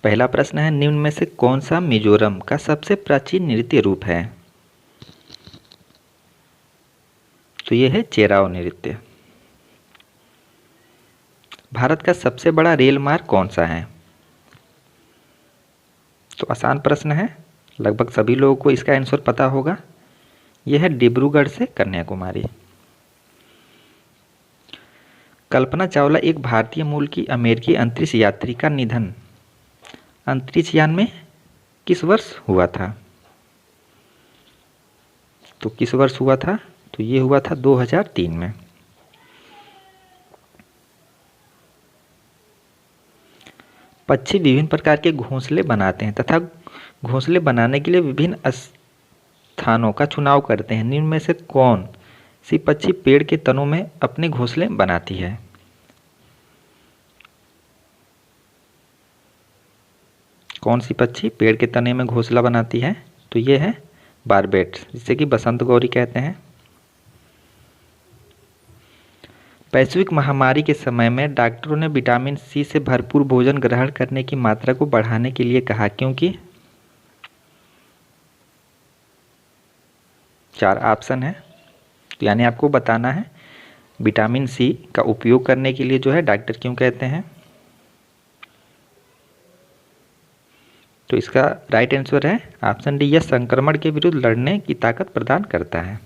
पहला प्रश्न है, निम्न में से कौन सा मिजोरम का सबसे प्राचीन नृत्य रूप है? तो ये है चेराव नृत्य। भारत का सबसे बड़ा रेल मार्ग कौन सा है? तो आसान प्रश्न है, लगभग सभी लोगों को इसका आंसर पता होगा। यह है डिब्रूगढ़ से कन्याकुमारी। कल्पना चावला एक भारतीय मूल की अमेरिकी अंतरिक्ष यात्री का निधन अंतरिक्ष यान में किस वर्ष हुआ था? तो किस वर्ष हुआ था? तो ये हुआ था 2003 में। पक्षी विभिन्न प्रकार के घोंसले बनाते हैं तथा घोंसले बनाने के लिए विभिन्न स्थानों का चुनाव करते हैं। निम्न में से कौन सी पक्षी पेड़ के तनों में अपने घोंसले बनाती है? कौन सी पक्षी पेड़ के तने में घोंसला बनाती है? तो ये है बारबेट, जिसे कि बसंत गौरी कहते हैं। वैश्विक महामारी के समय में डॉक्टरों ने विटामिन सी से भरपूर भोजन ग्रहण करने की मात्रा को बढ़ाने के लिए कहा, क्योंकि 4 ऑप्शन है, तो यानी आपको बताना है विटामिन सी का उपयोग करने के लिए जो है डॉक्टर क्यों कहते हैं। तो इसका राइट आंसर है ऑप्शन डी, यह संक्रमण के विरुद्ध लड़ने की ताकत प्रदान करता है।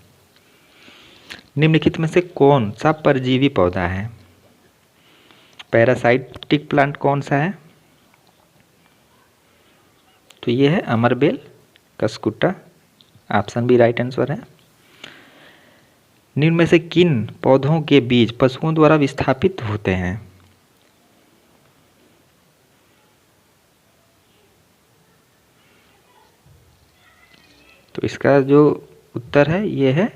निम्नलिखित में से कौन सा परजीवी पौधा है? पैरासाइटिक प्लांट कौन सा है? तो ये है अमरबेल Cuscuta, option B right answer है। निम्न में से किन पौधों के बीज पशुओं द्वारा विस्थापित होते हैं? तो इसका जो उत्तर है ये है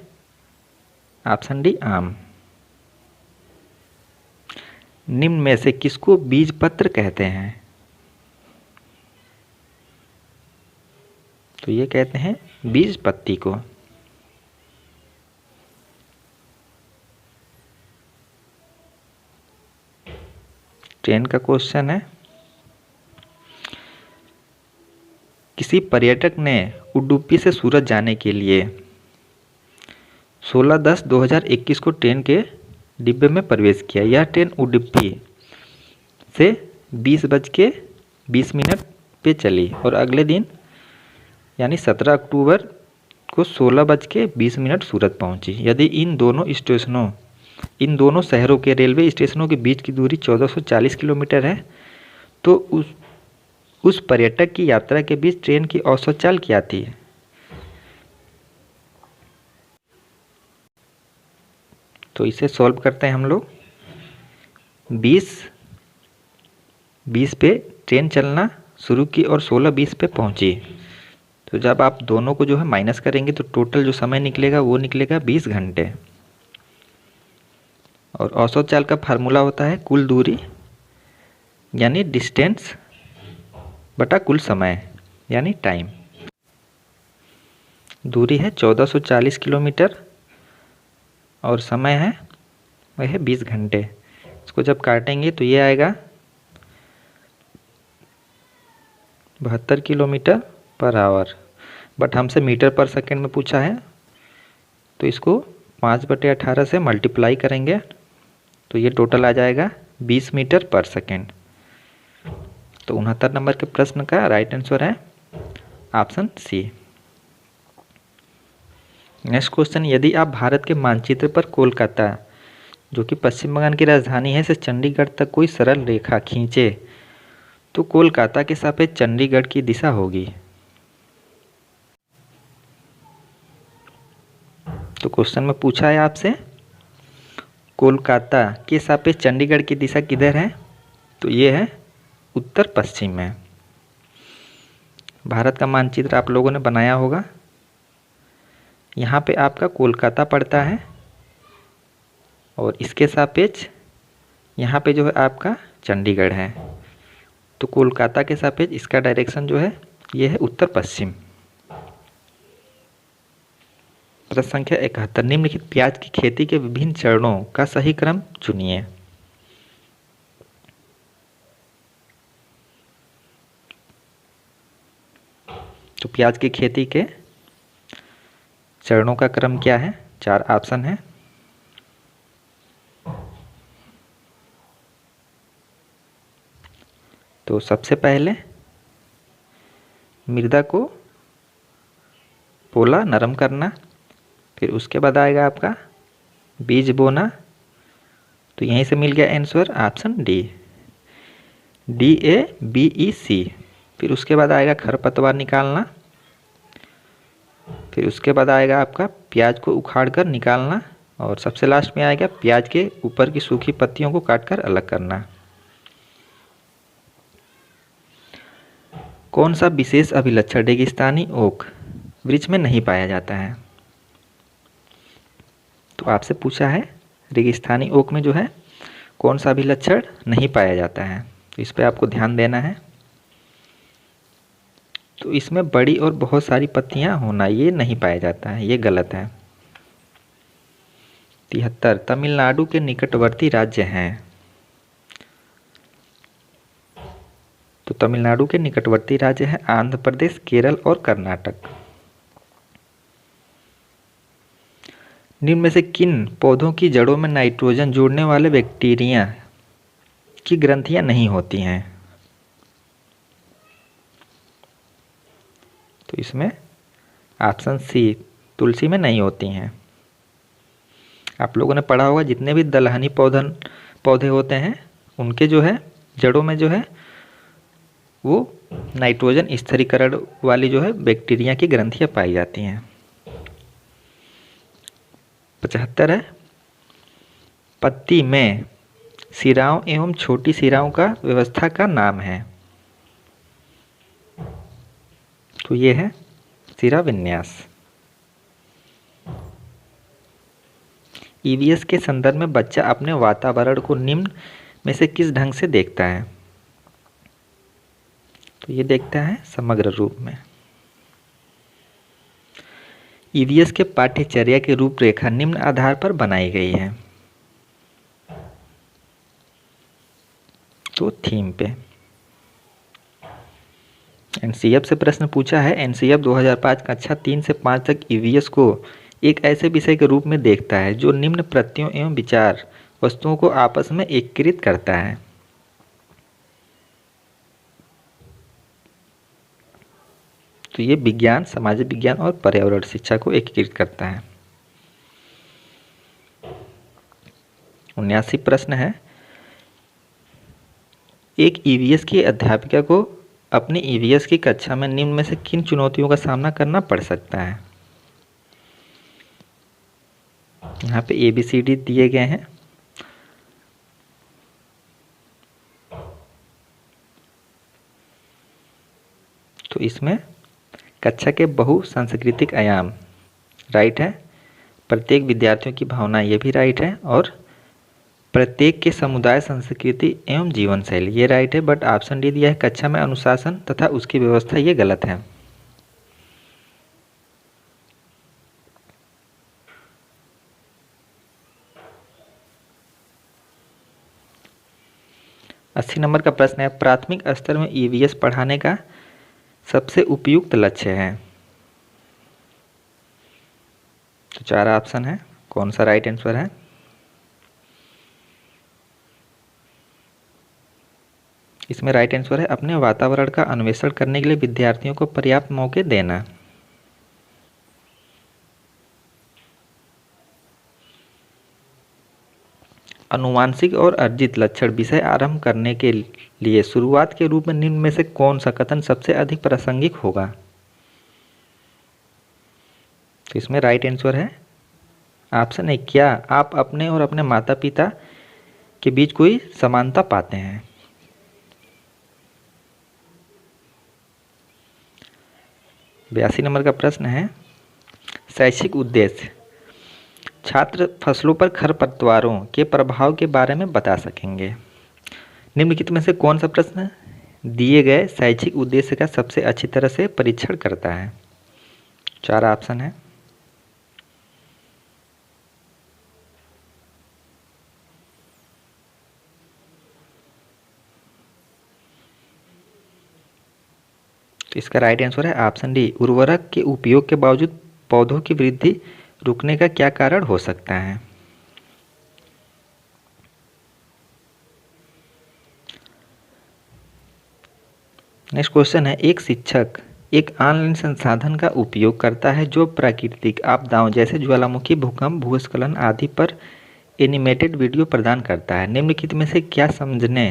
ऑप्शन डी आम। निम्न में से किसको बीज पत्र कहते हैं? तो ये कहते हैं बीज पत्ती को। ट्रेन का क्वेश्चन है, किसी पर्यटक ने उडुपी से सूरत जाने के लिए 16/10/2021 को ट्रेन के डिब्बे में प्रवेश किया। यह ट्रेन उडुपी से 20:20 पे चली और अगले दिन यानी 17 अक्टूबर को 16:20 सूरत पहुंची। यदि इन दोनों शहरों के रेलवे स्टेशनों के बीच की दूरी 1440 किलोमीटर है, तो उस पर्यटक की यात्रा के बीच ट्रेन की औसत चाल क्या थी? तो इसे सॉल्व करते हैं हम लोग। 20 पे ट्रेन चलना शुरू की और 16:20 पे पहुंची। तो जब आप दोनों को जो है माइनस करेंगे तो टोटल जो समय निकलेगा वो निकलेगा 20 घंटे। और औसत चाल का फार्मूला होता है कुल दूरी यानी डिस्टेंस बटा कुल समय यानी टाइम। दूरी है 1440 किलोमीटर और समय है वह है 20 घंटे। इसको जब काटेंगे तो ये आएगा 72 किलोमीटर पर आवर, बट हमसे मीटर पर सेकंड में पूछा है तो इसको 5/18 से मल्टीप्लाई करेंगे तो ये टोटल आ जाएगा 20 मीटर पर सेकंड। तो 69 नंबर के प्रश्न का राइट आंसर है ऑप्शन सी। नेक्स्ट क्वेश्चन, यदि आप भारत के मानचित्र पर कोलकाता, जो कि पश्चिम बंगाल की राजधानी है, से चंडीगढ़ तक कोई सरल रेखा खींचे तो कोलकाता के सापेक्ष चंडीगढ़ की दिशा होगी। तो क्वेश्चन में पूछा है आपसे कोलकाता के सापेक्ष चंडीगढ़ की दिशा किधर है? तो ये है उत्तर पश्चिम में। भारत का मानचित्र आप लोगों ने बनाया होगा। यहाँ पे आपका कोलकाता पड़ता है और इसके सापेक्ष यहाँ पे जो है आपका चंडीगढ़ है। तो कोलकाता के सापेक्ष इसका डायरेक्शन जो है ये है उत्तर पश्चिम। प्रश्न संख्या 71, निम्नलिखित प्याज की खेती के विभिन्न चरणों का सही क्रम चुनिए। तो प्याज की खेती के चरणों का क्रम क्या है? 4 ऑप्शन है। तो सबसे पहले मृदा को पोला नरम करना, फिर उसके बाद आएगा आपका बीज बोना। तो यहीं से मिल गया आंसर ऑप्शन डी, DABEC। फिर उसके बाद आएगा खरपतवार निकालना, फिर उसके बाद आएगा आपका प्याज को उखाड़ कर निकालना, और सबसे लास्ट में आएगा प्याज के ऊपर की सूखी पत्तियों को काटकर अलग करना। कौन सा विशेष अभिलक्षण रेगिस्तानी ओक वृक्ष में नहीं पाया जाता है? तो आपसे पूछा है रेगिस्तानी ओक में जो है कौन सा अभिलक्षण नहीं पाया जाता है, तो इस पे आपको ध्यान देना है। तो इसमें बड़ी और बहुत सारी पत्तियां होना ये नहीं पाया जाता है, ये गलत है। 73 तमिलनाडु के निकटवर्ती राज्य हैं। तो तमिलनाडु के निकटवर्ती राज्य हैं आंध्र प्रदेश, केरल और कर्नाटक। निम्न में से किन पौधों की जड़ों में नाइट्रोजन जोड़ने वाले बैक्टीरिया की ग्रंथियां नहीं होती हैं? तो इसमें ऑप्शन सी तुलसी में नहीं होती हैं। आप लोगों ने पढ़ा होगा जितने भी दलहनी पौधे होते हैं उनके जो है जड़ों में जो है वो नाइट्रोजन स्थिरीकरण वाली जो है बैक्टीरिया की ग्रंथियां पाई जाती हैं। 75 है पत्ती में सिराओं एवं छोटी सिराओं का व्यवस्था का नाम है? तो ये है सिरा विन्यास। ईवीएस के संदर्भ में बच्चा अपने वातावरण को निम्न में से किस ढंग से देखता है? तो ये देखता है समग्र रूप में। ईवीएस के पाठ्यचर्या की रूपरेखा निम्न आधार पर बनाई गई है? तो थीम पे। एनसीएफ से प्रश्न पूछा है। एनसीएफ 2005 कक्षा 3 से 5 तक ईवीएस को एक ऐसे विषय के रूप में देखता है जो निम्न प्रत्ययों एवं विचार वस्तुओं को आपस में एकीकृत करता है। तो ये विज्ञान, सामाजिक विज्ञान और पर्यावरण शिक्षा को एकीकृत करता है। 79 प्रश्न है एक ईवीएस की अध्यापिका को अपनी ईवीएस की कक्षा में निम्न में से किन चुनौतियों का सामना करना पड़ सकता है? यहाँ पे ABCD दिए गए हैं। तो इसमें कक्षा के बहुसांस्कृतिक आयाम राइट है, प्रत्येक विद्यार्थियों की भावना ये भी राइट है, और प्रत्येक के समुदाय, संस्कृति एवं जीवन शैली ये राइट है। बट ऑप्शन डी दिया है कक्षा में अनुशासन तथा उसकी व्यवस्था, ये गलत है। अस्सी नंबर का प्रश्न है प्राथमिक स्तर में ईवीएस पढ़ाने का सबसे उपयुक्त लक्ष्य है? तो 4 ऑप्शन है, कौन सा राइट आंसर है? इसमें राइट आंसर है अपने वातावरण का अन्वेषण करने के लिए विद्यार्थियों को पर्याप्त मौके देना। अनुवांशिक और अर्जित लक्षण विषय आरंभ करने के लिए शुरुआत के रूप में निम्न में से कौन सा कथन सबसे अधिक प्रासंगिक होगा? तो इसमें राइट आंसर है ऑप्शन ए, क्या आप अपने और अपने माता पिता के बीच कोई समानता पाते हैं? बयासी नंबर का प्रश्न है शैक्षिक उद्देश्य छात्र फसलों पर खरपतवारों के प्रभाव के बारे में बता सकेंगे। निम्नलिखित में से कौन सा प्रश्न दिए गए शैक्षिक उद्देश्य का सबसे अच्छी तरह से परीक्षण करता है? 4 ऑप्शन है। तो इसका राइट आंसर है ऑप्शन डी, उर्वरक के उपयोग के बावजूद पौधों की वृद्धि रुकने का क्या कारण हो सकता है। नेक्स्ट क्वेश्चन है, एक शिक्षक एक ऑनलाइन संसाधन का उपयोग करता है जो प्राकृतिक आपदाओं जैसे ज्वालामुखी, भूकंप, भूस्खलन आदि पर एनिमेटेड वीडियो प्रदान करता है। निम्नलिखित में से क्या समझने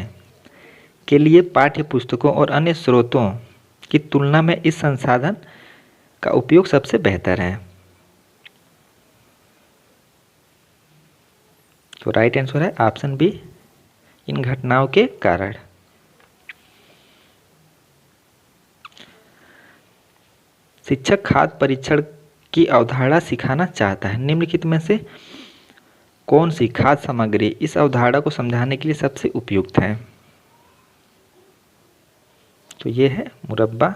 के लिए पाठ्य पुस्तकों और अन्य स्रोतों की तुलना में इस संसाधन का उपयोग सबसे बेहतर है। तो राइट आंसर है ऑप्शन बी, इन घटनाओं के कारण। शिक्षक खाद्य परीक्षण की अवधारणा सिखाना चाहता है। निम्नलिखित में से कौन सी खाद्य सामग्री इस अवधारणा को समझाने के लिए सबसे उपयुक्त है। तो ये है मुरब्बा।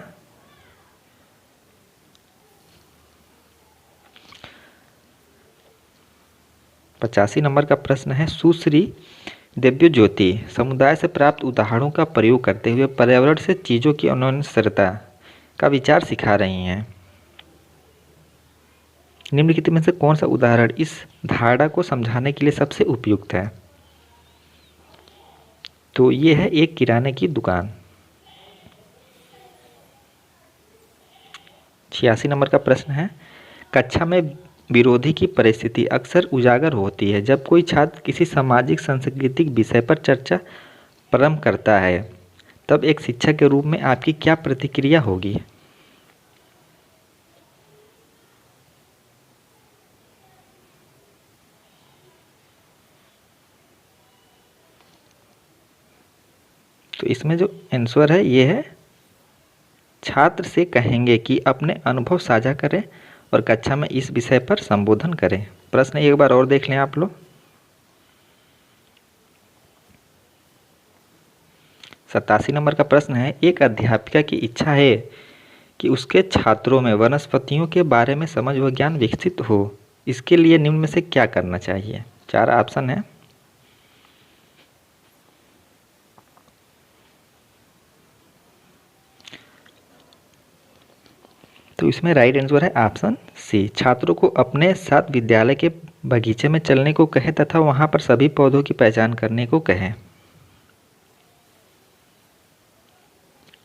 पचासी नंबर का प्रश्न है, सुश्री दिव्य ज्योति समुदाय से प्राप्त उदाहरणों का प्रयोग करते हुए पर्यावरण से चीज़ों की अनन्यता का विचार सिखा रही हैं। निम्नलिखित में से कौन सा उदाहरण इस धारणा को समझाने के लिए सबसे उपयुक्त है। तो ये है एक किराने की दुकान। 86 नंबर का प्रश्न है, कक्षा में विरोधी की परिस्थिति अक्सर उजागर होती है जब कोई छात्र किसी सामाजिक सांस्कृतिक विषय पर चर्चा प्रारंभ करता है, तब एक शिक्षक के रूप में आपकी क्या प्रतिक्रिया होगी। तो इसमें जो आंसर है ये है, छात्र से कहेंगे कि अपने अनुभव साझा करें और कक्षा में इस विषय पर संबोधन करें। प्रश्न एक बार और देख लें आप लोग। 87 नंबर का प्रश्न है, एक अध्यापिका की इच्छा है कि उसके छात्रों में वनस्पतियों के बारे में समझ व ज्ञान विकसित हो, इसके लिए निम्न में से क्या करना चाहिए। 4 ऑप्शन है। तो इसमें राइट आंसर है ऑप्शन सी, छात्रों को अपने साथ विद्यालय के बगीचे में चलने को कहें तथा वहां पर सभी पौधों की पहचान करने को कहें।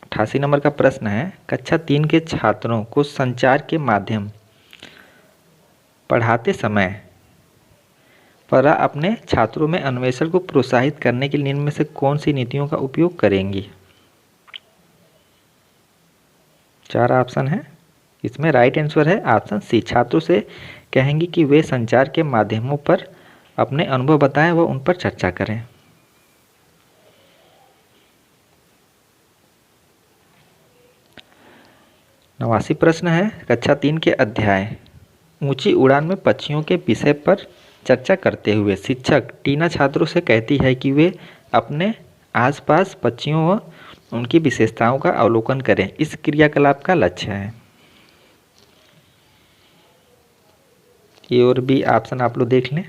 88 नंबर का प्रश्न है, कक्षा 3 के छात्रों को संचार के माध्यम पढ़ाते समय पर अपने छात्रों में अन्वेषण को प्रोत्साहित करने के लिए निम्न में से कौन सी नीतियों का उपयोग करेंगी। 4 ऑप्शन है। इसमें राइट आंसर है ऑप्शन सी, छात्रों से कहेंगी कि वे संचार के माध्यमों पर अपने अनुभव बताएं व उन पर चर्चा करें। नवासी प्रश्न है, कक्षा 3 के अध्याय ऊंची उड़ान में पक्षियों के विषय पर चर्चा करते हुए शिक्षक टीना छात्रों से कहती है कि वे अपने आसपास पक्षियों व उनकी विशेषताओं का अवलोकन करें। इस क्रियाकलाप का लक्ष्य है। ए और बी ऑप्शन आप लोग देख लें।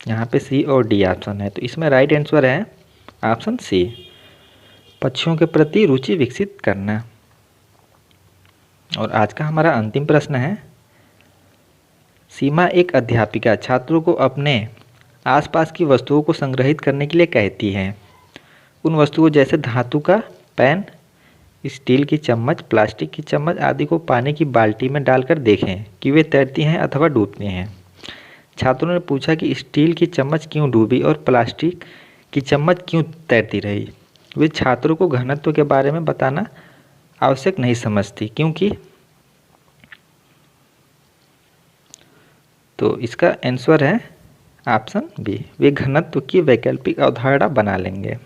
यहाँ पे सी और डी ऑप्शन है, तो इसमें राइट आंसर है ऑप्शन सी, पक्षियों के प्रति रुचि विकसित करना। और आज का हमारा अंतिम प्रश्न है, सीमा एक अध्यापिका छात्रों को अपने आसपास की वस्तुओं को संग्रहित करने के लिए कहती है। उन वस्तुओं जैसे धातु का पेन, स्टील की चम्मच, प्लास्टिक की चम्मच आदि को पानी की बाल्टी में डालकर देखें कि वे तैरती हैं अथवा डूबती हैं। छात्रों ने पूछा कि स्टील की चम्मच क्यों डूबी और प्लास्टिक की चम्मच क्यों तैरती रही। वे छात्रों को घनत्व के बारे में बताना आवश्यक नहीं समझती, क्योंकि तो इसका आंसर है ऑप्शन बी, वे घनत्व की वैकल्पिक अवधारणा बना लेंगे।